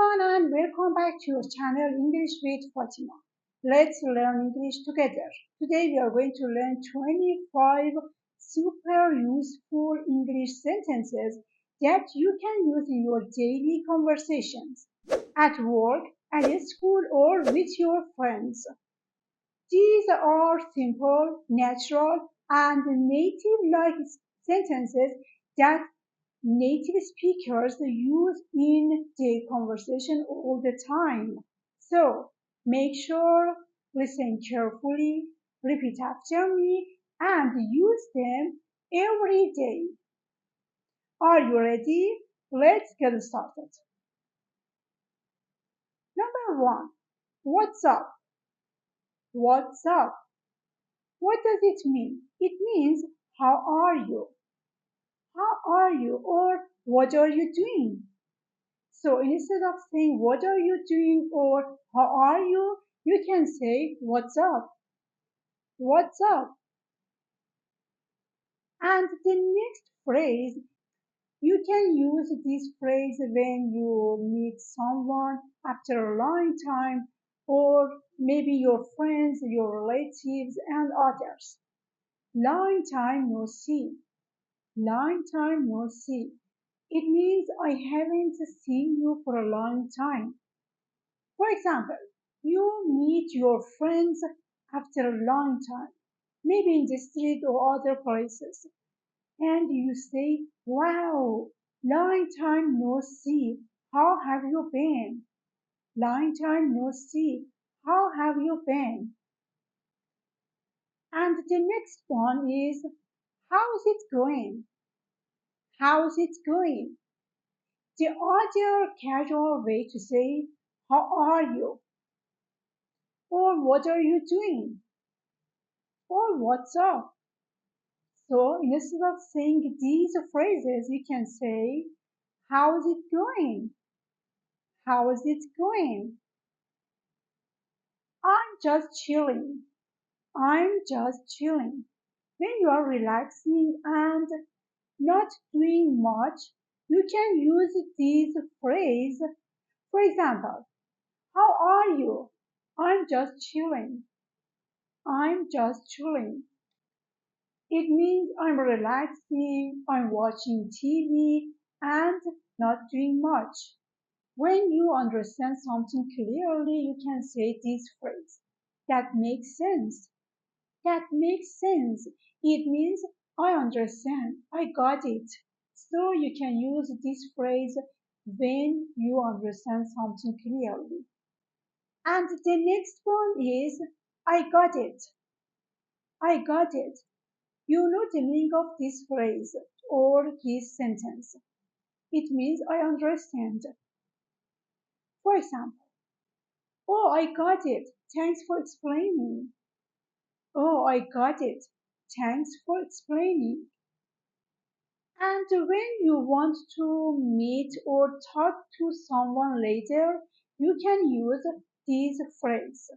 everyone and welcome back to your channel English with Fatima. Let's learn English together. Today we are going to learn 25 super useful English sentences that you can use in your daily conversations, at work, at school or with your friends. These are simple, natural and native-like sentences that native speakers use in their conversation all the time. So make sure, listen carefully, repeat after me, and use them every day. Are you ready? Let's get started. Number 1. What's up? What's up? What does it mean? It means how are you? How are you? Or what are you doing? So instead of saying what are you doing or how are you, you can say what's up? What's up? And the next phrase, you can use this phrase when you meet someone after a long time or maybe your friends, your relatives and others. Long time no see. Long time no see. It means I haven't seen you for a long time. For example, you meet your friends after a long time, maybe in the street or other places, and you say, wow, long time no see. How have you been? Long time no see. How have you been? And the next one is, how's it going? How's it going? The other casual way to say, how are you? Or what are you doing? Or what's up? So instead of saying these phrases, you can say, how's it going? How's it going? I'm just chilling. I'm just chilling. When you are relaxing and not doing much, you can use this phrase. For example, how are you? I'm just chilling. I'm just chilling. It means I'm relaxing, I'm watching TV, and not doing much. When you understand something clearly, you can say this phrase. That makes sense. That makes sense. It means I understand. I got it. So you can use this phrase when you understand something clearly. And the next one is I got it. I got it. You know the meaning of this phrase or this sentence. It means I understand. For example, oh, I got it. Thanks for explaining. Oh, I got it. Thanks for explaining. And when you want to meet or talk to someone later, you can use this phrase.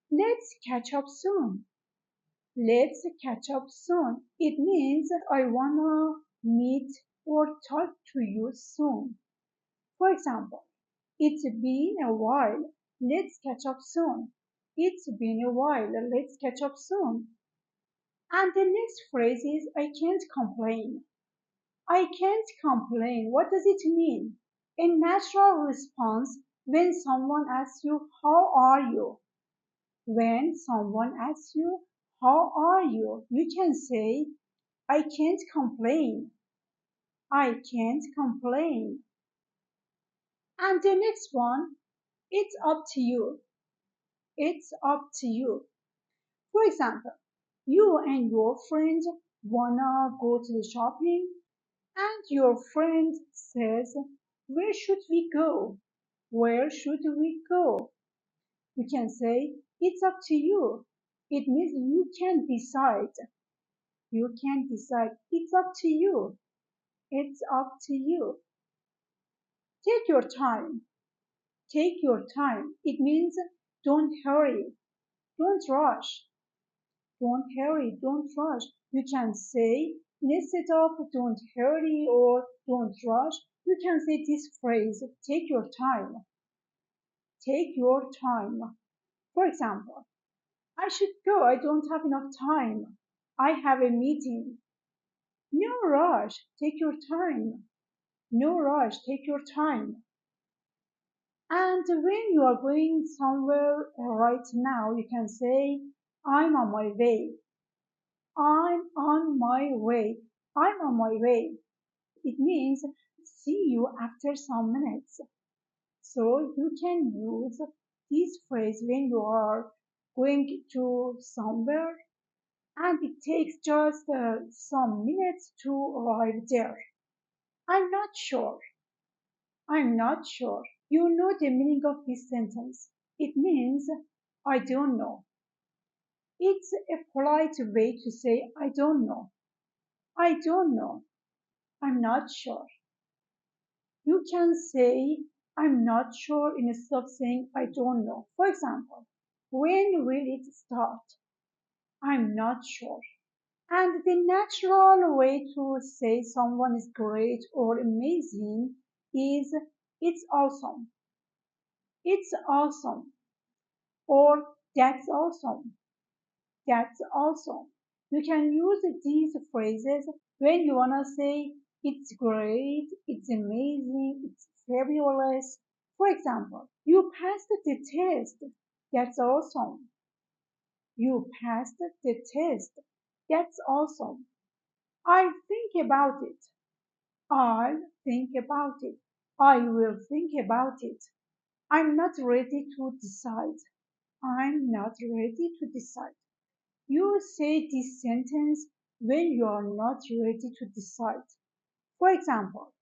Let's catch up soon. Let's catch up soon. It means I wanna meet or talk to you soon. For example, it's been a while. Let's catch up soon. It's been a while. Let's catch up soon. And the next phrase is I can't complain. I can't complain. What does it mean? A natural response when someone asks you, how are you? When someone asks you, how are you? You can say, I can't complain. I can't complain. And the next one, it's up to you. It's up to you. For example, you and your friend wanna go to the shopping and your friend says, where should we go? Where should we go? You can say, it's up to you. It means you can decide. You can decide. It's up to you. It's up to you. Take your time. Take your time. It means don't hurry. Don't rush. Don't hurry. Don't rush. You can say, instead of don't hurry or don't rush, you can say this phrase, take your time. take your time. For example, I should go, I don't have enough time. I have a meeting. No rush, take your time. No rush, take your time. And when you are going somewhere right now, you can say, I'm on my way. I'm on my way. I'm on my way. It means see you after some minutes. So you can use this phrase when you are going to somewhere and it takes just some minutes to arrive there. I'm not sure. I'm not sure. You know the meaning of this sentence. It means I don't know. It's a polite way to say I don't know. I don't know. I'm not sure. You can say I'm not sure instead of saying I don't know. For example, when will it start? I'm not sure. And the natural way to say someone is great or amazing is it's awesome. It's awesome. Or that's awesome. That's awesome. You can use these phrases when you want to say it's great, it's amazing, it's fabulous. For example, you passed the test. That's awesome. You passed the test. That's awesome. I'll think about it. I'll think about it. I will think about it. I'm not ready to decide. I'm not ready to decide. You say this sentence when you are not ready to decide. For example,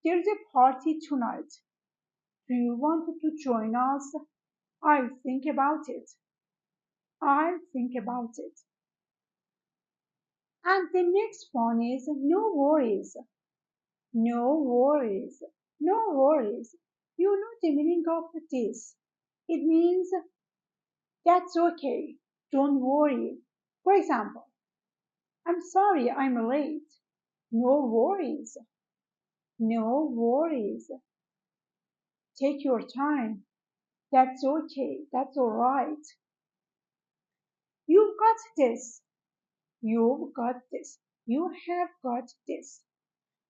there's a party tonight. Do you want to join us? I'll think about it. I'll think about it. And the next one is no worries. No worries. No worries. You know the meaning of this. It means that's okay. Don't worry. For example, I'm sorry I'm late. No worries. No worries. Take your time. That's okay. That's all right. You've got this. You've got this. You have got this.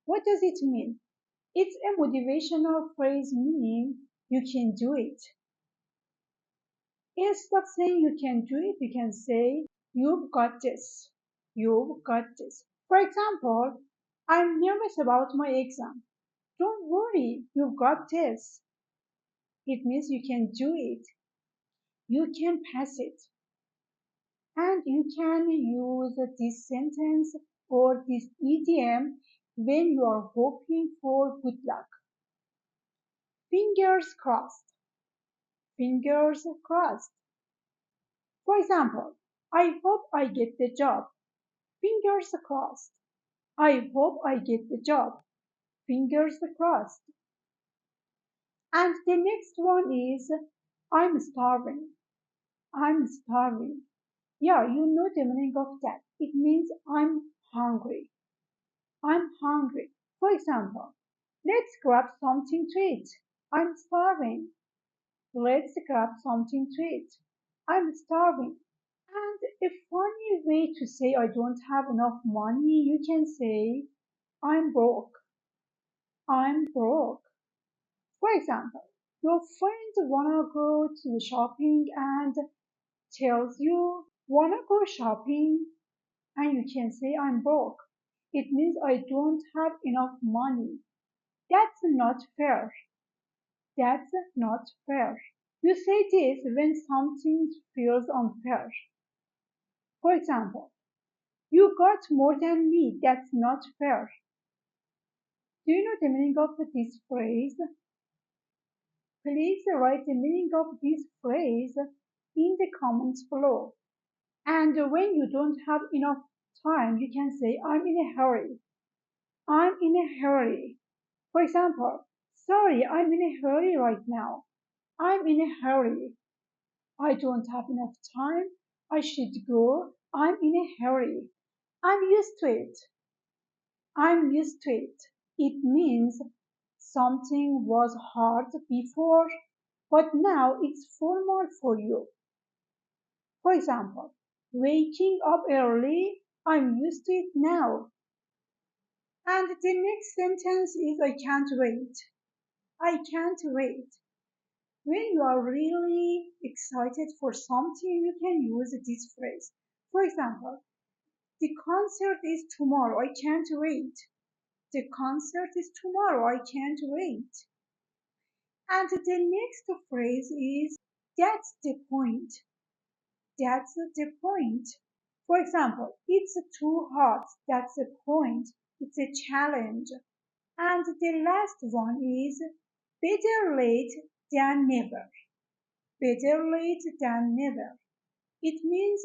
What does it mean? It's a motivational phrase meaning you can do it. Instead of saying you can do it, you can say you've got this. You've got this. For example, I'm nervous about my exam. Don't worry, you've got this. It means you can do it. You can pass it. And you can use this sentence or this idiom when you are hoping for good luck. Fingers crossed. Fingers crossed. For example, I hope I get the job. Fingers crossed. I hope I get the job. Fingers crossed. And the next one is I'm starving. I'm starving. Yeah, you know the meaning of that. It means I'm hungry. I'm hungry. For example, let's grab something to eat. I'm starving. Let's grab something to eat. I'm starving. And a funny way to say I don't have enough money, you can say I'm broke. I'm broke. For example, your friend wanna go to the shopping and tells you wanna go shopping and you can say I'm broke. It means I don't have enough money. That's not fair. That's not fair. You say this when something feels unfair. For example, you got more than me. That's not fair. Do you know the meaning of this phrase? Please write the meaning of this phrase in the comments below. And when you don't have enough time, you can say, I'm in a hurry. I'm in a hurry. For example, sorry, I'm in a hurry right now. I'm in a hurry. I don't have enough time. I should go. I'm in a hurry. I'm used to it. I'm used to it. It means something was hard before. but now it's formal for you. For example, waking up early, I'm used to it now. And the next sentence is I can't wait. I can't wait. When you are really excited for something, you can use this phrase. For example, the concert is tomorrow, I can't wait. The concert is tomorrow, I can't wait. And the next phrase is that's the point. That's the point. For example, it's too hot. That's the point. It's a challenge. And the last one is better late than never. Better late than never. It means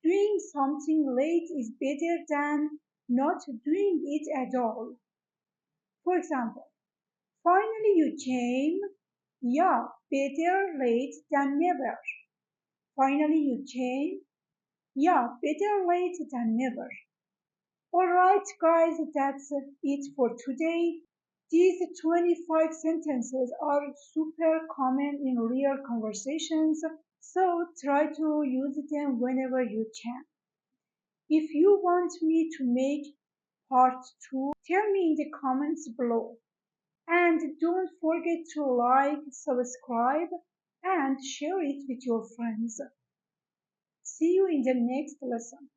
doing something late is better than not doing it at all. For example, finally you came. Yeah, better late than never. Finally you came. Yeah, better late than never. Alright, guys, that's it for today. These 25 sentences are super common in real conversations, so try to use them whenever you can. If you want me to make part 2, tell me in the comments below. And don't forget to like, subscribe, and share it with your friends. See you in the next lesson.